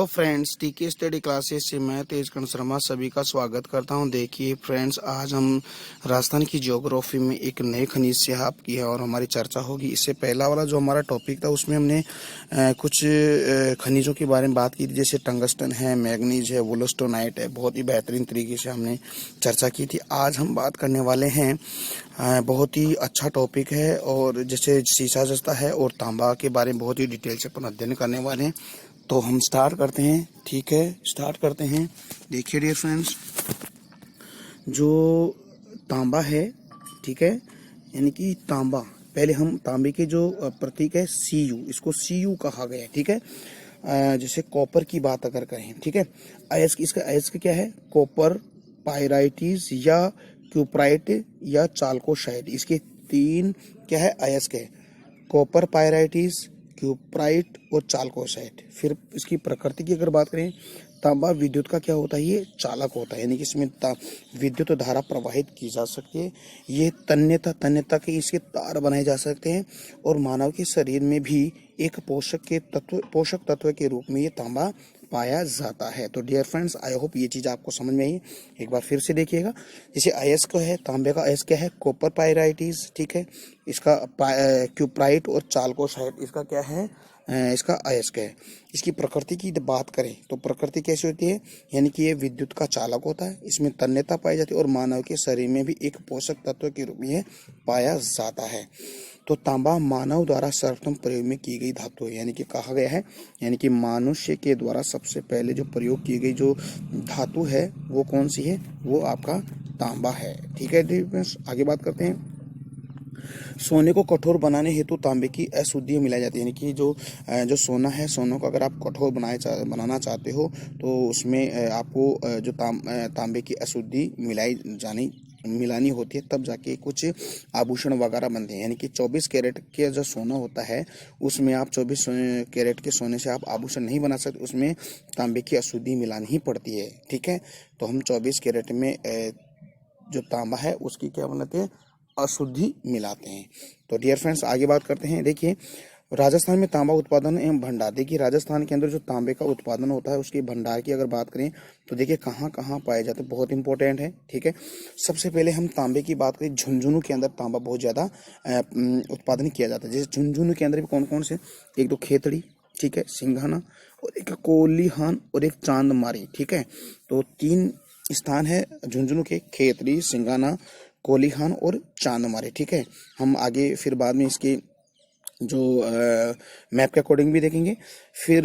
Hello friends, टीके study classes से मैं तेजकर्ण शर्मा सभी का स्वागत करता हूं। देखिए फ्रेंड्स, आज हम राजस्थान की ज्योग्राफी में एक नए खनिज से आपकी है और हमारी चर्चा होगी। इससे पहला वाला जो हमारा टॉपिक था उसमें हमने कुछ खनिजों के बारे में बात की थी, जैसे टंगस्टन है, मैग्नीज है, वुलस्टोनाइट है। बहुत ही बेहतरीन तरीके से हमने चर्चा की थी। आज हम बात करने वाले हैं, बहुत ही अच्छा टॉपिक है और जैसे सीसा जस्ता है और तांबा के बारे में बहुत ही डिटेल से अपन अध्ययन करने वाले हैं। तो हम स्टार्ट करते हैं। ठीक है, स्टार्ट करते हैं। देखिए डियर फ्रेंड्स, जो तांबा है, ठीक है, यानी कि तांबा, पहले हम तांबे के जो प्रतीक है Cu, इसको Cu कहा गया है। ठीक है, जैसे कॉपर की बात अगर करें, ठीक है, अयस्क, इसका अयस्क क्या है? कॉपर, पायराइटिस या क्यूप्राइट या चाल्कोसाइट। इसके तीन क्या है? अयस्क है, कॉपर, पायराइटिस, क्यूप्राइट और चाल्कोसाइट। फिर इसकी प्रकृति की अगर बात करें, तांबा विद्युत का क्या होता है? ये चालक होता है, यानी कि इसमें विद्युत धारा प्रवाहित की जा सकती है। ये तन्यता के इसके तार बनाए जा सकते हैं और मानव के शरीर में भी एक पोषक तत्व के रूप में ये तांबा पाया जाता है। तो डियर फ्रेंड्स, आई होप ये चीज़ आपको समझ में आई। एक बार फिर से देखिएगा। जैसे अयस्क है, तांबे का अयस्क क्या है? कॉपर, पायराइटिस, ठीक है, इसका क्यूप्राइट और चाल्कोसाइट इसका क्या है? इसका अयस्क है। इसकी प्रकृति की बात करें तो प्रकृति कैसी होती है? यानी कि ये विद्युत का चालक होता है, इसमें तन्यता पाई जाती है और मानव के शरीर में भी एक पोषक तत्व के रूप में पाया जाता है। तो तांबा मानव द्वारा सर्वप्रथम प्रयोग में की गई धातु है, यानी कि कहा गया है, यानी कि मनुष्य के द्वारा सबसे पहले जो प्रयोग की गई जो धातु है वो कौन सी है? वो आपका तांबा है। ठीक है, आगे बात करते हैं। सोने को कठोर बनाने हेतु तांबे की अशुद्धि मिलाई जाती है, यानी कि जो सोना है, सोने को अगर आप कठोर बनाना चाहते हो तो उसमें आपको जो तांबे की अशुद्धि मिलानी होती है, तब जाके कुछ आभूषण वगैरह बनते हैं। यानी कि 24 कैरेट के जो सोना होता है उसमें आप 24 कैरेट के सोने से आप आभूषण नहीं बना सकते, उसमें तांबे की अशुद्धि मिलानी ही पड़ती है। ठीक है, तो हम 24 कैरेट में जो तांबा है उसकी क्या बनाते हैं? अशुद्धि मिलाते हैं। तो डियर फ्रेंड्स, आगे बात करते हैं। देखिए, राजस्थान में तांबा उत्पादन एवं भंडार। देखिए, राजस्थान के अंदर जो तांबे का उत्पादन होता है उसके भंडार की अगर बात करें तो देखिए कहाँ कहाँ पाए जाते हैं, बहुत इंपॉर्टेंट है। ठीक है, सबसे पहले हम तांबे की बात करें, झुंझुनू के अंदर तांबा बहुत ज़्यादा उत्पादन किया जाता है। जैसे झुंझुनू के अंदर भी कौन कौन से? एक तो खेतड़ी, ठीक है, सिंघाना, और एक कोलीहान और एक चांदमारी। ठीक है, तो 3 स्थान है झुंझुनू के, खेतड़ी, सिंघाना, कोलीहान और चांदमारी। ठीक है, हम आगे फिर बाद में इसके जो मैप के अकॉर्डिंग भी देखेंगे। फिर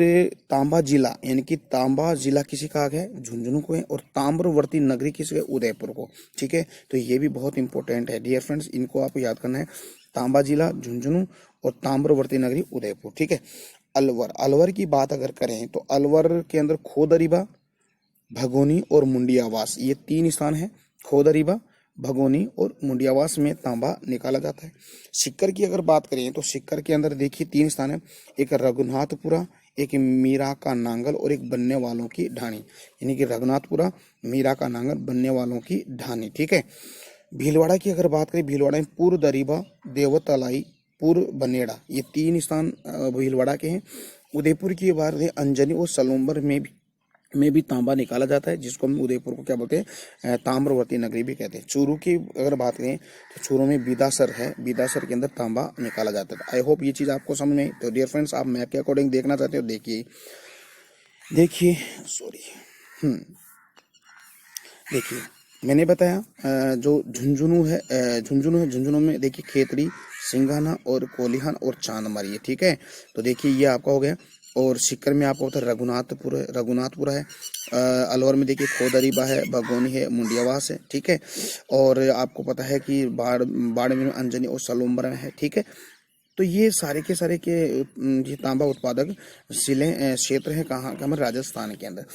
तांबा जिला, यानी कि तांबा जिला किसी का है? झुंझुनू को है। और ताम्रवर्ती नगरी किसी का? उदयपुर को। ठीक है, तो ये भी बहुत इंपॉर्टेंट है डियर फ्रेंड्स, इनको आपको याद करना है। तांबा जिला झुंझुनू और ताम्रवर्ती नगरी उदयपुर। ठीक है, अलवर की बात अगर करें तो अलवर के अंदर खोदरीबा, भगोनी और मुंडियावास, ये 3 स्थान है। खोदरीबा, भगोनी और मुंडियावास में तांबा निकाला जाता है। सिक्कर की अगर बात करें तो सिक्कर के अंदर देखिए 3 स्थान है, एक रघुनाथपुरा, एक मीरा का नांगल और एक बनने वालों की ढाणी। यानी कि रघुनाथपुरा, मीरा का नांगल, बनने वालों की ढाणी। ठीक है, भीलवाड़ा की अगर बात करें, भीलवाड़ा में पूर्व दरीबा, देवतलाई, पूर्व बनेड़ा, ये 3 स्थान भीलवाड़ा के हैं। उदयपुर की बात करें, अंजनी और सलूम्बर में भी तांबा निकाला जाता है, जिसको हम उदयपुर को क्या बोलते हैं? ताम्रवर्ती नगरी भी कहते हैं। चूरू की अगर बात करें तो चूरू में बिदासर है, बिदासर के अंदर तांबा निकाला जाता है। आई होप ये चीज़ आपको समझ में। तो डियर फ्रेंड्स, आप मैप के अकॉर्डिंग देखना चाहते हो, देखिए सॉरी, देखिए मैंने बताया जो झुंझुनू में देखिए खेतड़ी, सिंघाना और कोलिहान और चांदमारी है। ठीक है, तो देखिए ये आपका हो गया। और सिक्कर में आपको होता है रघुनाथपुर है। अलवर में देखिए खोदरीबा है, भगोनी है, मुंडियावास है। ठीक है, और आपको पता है कि बाड़मेर में अंजनी और सलूम्बर है। ठीक है, तो ये सारे के सारे के ये तांबा उत्पादक क्षेत्र है। कहाँ? हमारे राजस्थान के अंदर।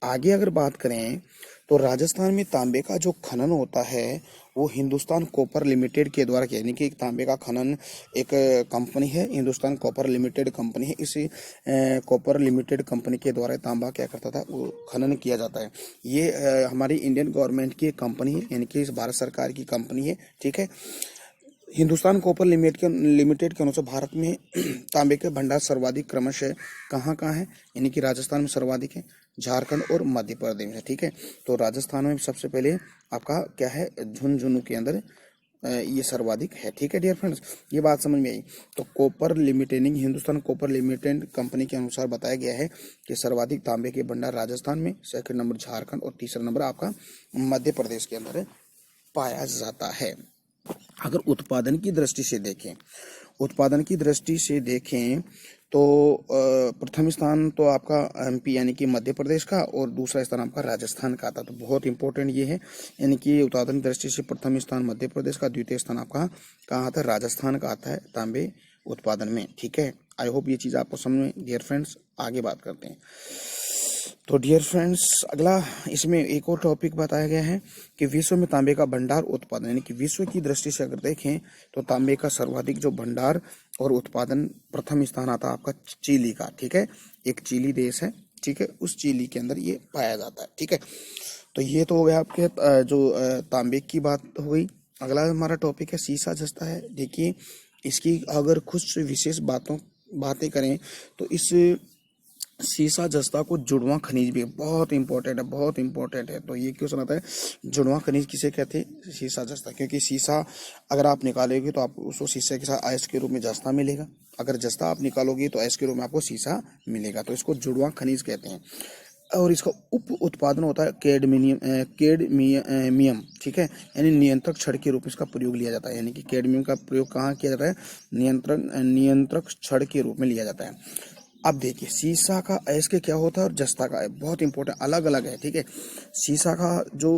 आगे अगर बात करें तो राजस्थान में तांबे का जो खनन होता है वो हिंदुस्तान कॉपर लिमिटेड के द्वारा किया, यानी कि तांबे का खनन एक कंपनी है, हिंदुस्तान कॉपर लिमिटेड कंपनी है। इसी कॉपर लिमिटेड कंपनी के द्वारा तांबा क्या करता था? वो खनन किया जाता है। ये हमारी इंडियन गवर्नमेंट की एक कंपनी है, यानी कि भारत सरकार की कंपनी है। ठीक है, हिंदुस्तान कॉपर लिमिटेड के अनुसार भारत में तांबे के भंडार सर्वाधिक क्रमशः कहाँ कहाँ है, यानी कि राजस्थान में सर्वाधिक है, झारखंड और मध्य प्रदेश में, ठीक है। तो राजस्थान में सबसे पहले आपका क्या है, झुंझुनू के अंदर ये सर्वाधिक है, ठीक है डियर फ्रेंड्स, ये बात समझ में आई। तो copper limited, Hindustan copper limited company के अनुसार बताया गया है कि सर्वाधिक तांबे के भंडार राजस्थान में, सेकंड नंबर झारखंड और तीसरा नंबर आपका मध्य प्रदेश के अंदर पाया जाता है। अगर उत्पादन की दृष्टि से देखें, तो प्रथम स्थान तो आपका एमपी यानी कि मध्य प्रदेश का और दूसरा स्थान आपका राजस्थान का आता। तो बहुत इंपॉर्टेंट ये है, यानी कि उत्पादन की दृष्टि से प्रथम स्थान मध्य प्रदेश का, द्वितीय स्थान आपका कहाँ आता है, राजस्थान का आता है तांबे उत्पादन में, ठीक है। आई होप ये चीज़ आपको समझ में। डियर फ्रेंड्स आगे बात करते हैं। तो डियर फ्रेंड्स अगला इसमें एक और टॉपिक बताया गया है कि विश्व में तांबे का भंडार उत्पादन, यानी कि विश्व की दृष्टि से अगर देखें तो तांबे का सर्वाधिक जो भंडार और उत्पादन प्रथम स्थान आता है आपका चिली का, ठीक है। एक चिली देश है, ठीक है, उस चिली के अंदर ये पाया जाता है, ठीक है। तो ये तो हो गया आपके जो तांबे की बात हो गई। अगला हमारा टॉपिक है सीसा जस्ता है। देखिए इसकी अगर कुछ विशेष बातें करें तो इस सीसा जस्ता को जुड़वा खनिज भी बहुत इंपॉर्टेंट है। तो ये क्वेश्चन आता है, जुड़वा खनिज किसे कहते हैं, सीसा जस्ता, क्योंकि सीसा अगर आप निकालोगे तो आपको उसको शीशे के साथ अयस्क के रूप में जस्ता मिलेगा, अगर जस्ता आप निकालोगे तो अयस्क के रूप में आपको सीसा मिलेगा। तो इसको जुड़वा खनिज कहते हैं। और इसका उप उत्पादन होता है कैडमियम, ठीक है, यानी नियंत्रक छड़ के रूप में इसका प्रयोग लिया जाता है। यानी कि कैडमियम का प्रयोग कहाँ किया जाता है, नियंत्रक छड़ के रूप में लिया जाता है। अब देखिए सीसा का अयस्क क्या होता है और जस्ता का बहुत इंपॉर्टेंट अलग अलग है, ठीक है। सीसा का जो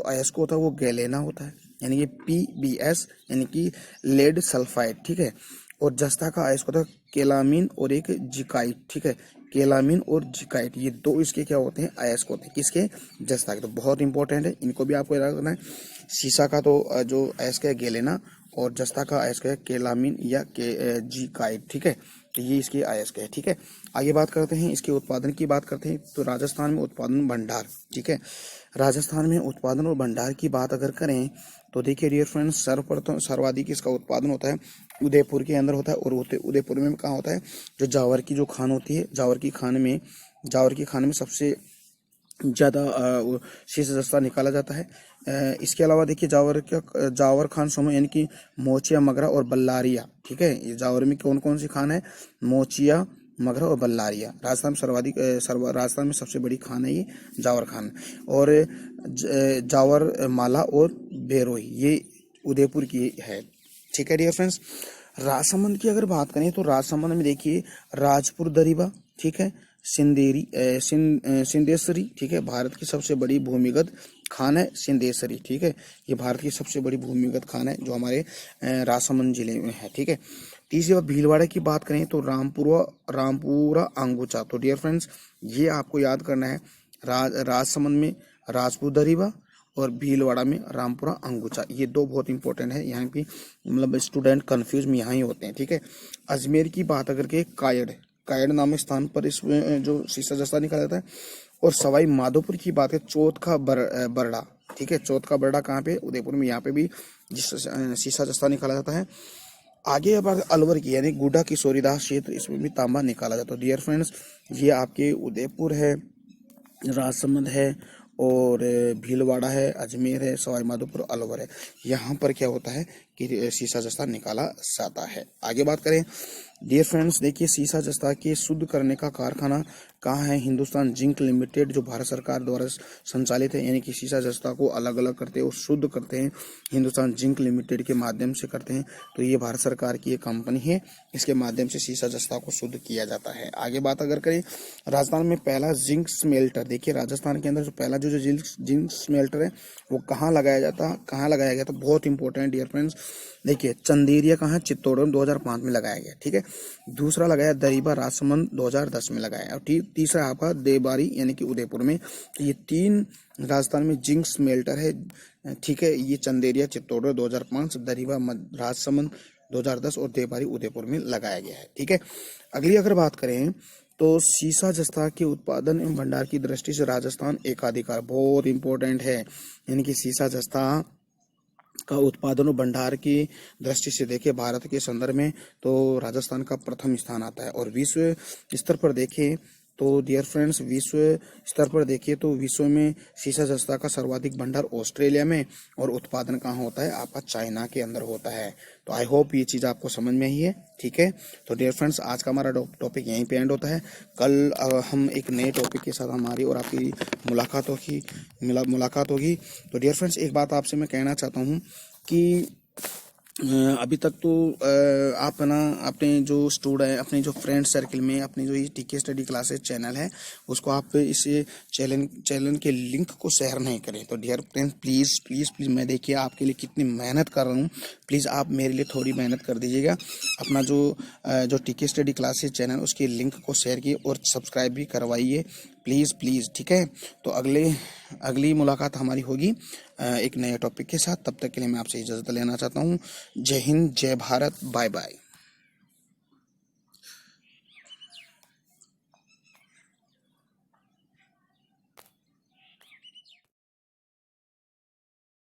अयस्क होता है वो गैलेना होता है, यानी कि PbS, यानी कि लेड सल्फाइड, ठीक है। और जस्ता का अयस्क होता है केलामीन और एक जिकाइट, ठीक है। केलामीन और जिकाइट ये दो इसके क्या होते हैं, अयस्क होते हैं, किसके, जस्ता के। तो बहुत इंपॉर्टेंट है, इनको भी आपको याद रखना है। सीसा का तो जो अयस्क है गैलेना और जस्ता का अयस्क है केलामीन या जिकाइट, ठीक है। तो ये इसके अयस्क है, ठीक है। आगे बात करते हैं, इसके उत्पादन की बात करते हैं। तो राजस्थान में उत्पादन भंडार, ठीक है, राजस्थान में उत्पादन और भंडार की बात अगर करें तो देखिए डियर फ्रेंड्स सर्वप्रथम सर्वाधिक इसका उत्पादन होता है उदयपुर के अंदर होता है। और उदयपुर में कहाँ होता है, जो जावर की जो खान होती है, जावर की खान में सबसे ज़्यादा शीश जस्ता निकाला जाता है। इसके अलावा देखिए जावर खान समूह, यानी कि मोचिया, मगरा और बल्लारिया, ठीक है। ये जावर में कौन कौन सी खान है, मोचिया, मगरा और बल्लारिया। राजस्थान में सबसे बड़ी खान है ये जावर खान। और जावर माला और बेरोई ये उदयपुर की है, ठीक है डियर फ्रेंड्स। राजसमंद की अगर बात करें तो राजसमंद में देखिए राजपुर दरिबा, ठीक है, सिंदेश्वरी, ठीक है, भारत की सबसे बड़ी भूमिगत खान है सिंदेश्वरी, ठीक है। ये भारत की सबसे बड़ी भूमिगत खान है जो हमारे राजसमंद जिले में है, ठीक है। तीसरी बात भीलवाड़ा की बात करें तो रामपुरा अंगुचा। तो डियर फ्रेंड्स ये आपको याद करना है, राजसमंद में राजपुर दरिबा और भीलवाड़ा में रामपुरा अंगुचा, ये दो बहुत इंपॉर्टेंट है। यहाँ की मतलब स्टूडेंट कंफ्यूज में यहाँ ही होते हैं, ठीक है। अजमेर की बात अगर के कायड़ नामक स्थान पर इसमें जो शीशा जस्ता निकाला जाता है। और सवाई माधोपुर की बात है चौथ का बरड़ा, ठीक है, चौथ का बरड़ा कहाँ पे, उदयपुर में, यहाँ पे भी शीशा जस्ता निकाला जाता है। आगे बात अलवर की, यानी गुड्डा किशोरीदास क्षेत्र, इसमें भी तांबा निकाला जाता है। डियर फ्रेंड्स ये आपके उदयपुर है, राजसमंद है और भीलवाड़ा है, अजमेर है, सवाई माधोपुर, अलवर है। यहाँ पर क्या होता है कि शीशा जस्ता निकाला जाता है। आगे बात करें डियर फ्रेंड्स, देखिए शीशा जस्ता के शुद्ध करने का कारखाना कहाँ है, हिंदुस्तान जिंक लिमिटेड जो भारत सरकार द्वारा संचालित है। यानी कि शीशा जस्ता को अलग अलग करते हैं और शुद्ध करते हैं हिंदुस्तान जिंक लिमिटेड के माध्यम से करते हैं। तो ये भारत सरकार की एक कंपनी है, इसके माध्यम से शीशा जस्ता को शुद्ध किया जाता है। आगे बात अगर करें राजस्थान में पहला जिंक स्मेल्टर, देखिए राजस्थान के अंदर जो पहला जो जिंक स्मेल्टर है वो कहाँ लगाया गया था, बहुत इंपॉर्टेंट डियर फ्रेंड्स। देखिए चंदेरिया कहाँ, चित्तौड़ में 2005 में लगाया गया, ठीक है। दूसरा लगाया दरिबा राजसमंद 2010 में लगाया। और तीसरा आपका देबारी यानी कि उदयपुर में। तो ये तीन राजस्थान में जिंक स्मेल्टर है, ठीक है। ये चंदेरिया चित्तौड़ 2005, दरिबा राजसमंद 2010 और देबारी उदयपुर में लगाया गया है, ठीक है। अगली अगर बात करें तो सीसा जस्ता के उत्पादन एवं भंडार की दृष्टि से राजस्थान एकाधिकार बहुत इंपॉर्टेंट है। यानी कि सीसा जस्ता का उत्पादन और भंडार की दृष्टि से देखें भारत के संदर्भ में तो राजस्थान का प्रथम स्थान आता है। और विश्व स्तर पर देखें तो डियर फ्रेंड्स, विश्व स्तर पर देखिए तो विश्व में सीसा जस्ता का सर्वाधिक भंडार ऑस्ट्रेलिया में और उत्पादन कहाँ होता है, आपका चाइना के अंदर होता है। तो आई होप ये चीज़ आपको समझ में आई है। ठीक है, तो डियर फ्रेंड्स आज का हमारा टॉपिक यहीं पे एंड होता है। कल हम एक नए टॉपिक के साथ हमारी और आपकी मुलाकात होगी। तो डियर फ्रेंड्स एक बात आपसे मैं कहना चाहता हूँ कि अभी तक तो आप ना अपने जो स्टूडेंट अपने जो फ्रेंड सर्कल में अपनी जो ये टीके स्टडी क्लासेस चैनल है उसको आप इस चैनल के लिंक को शेयर नहीं करें। तो dear friend please please please, मैं देखिए आपके लिए कितनी मेहनत कर रहा हूँ, प्लीज़ आप मेरे लिए थोड़ी मेहनत कर दीजिएगा। अपना जो टीके स्टडी क्लासेस चैनल उसके लिंक को शेयर कीजिए और सब्सक्राइब भी करवाइए प्लीज़ प्लीज़। ठीक है, तो अगली मुलाकात हमारी होगी एक नए टॉपिक के साथ। तब तक के लिए मैं आपसे इजाज़त लेना चाहता हूँ। जय हिंद, जय भारत, बाय बाय।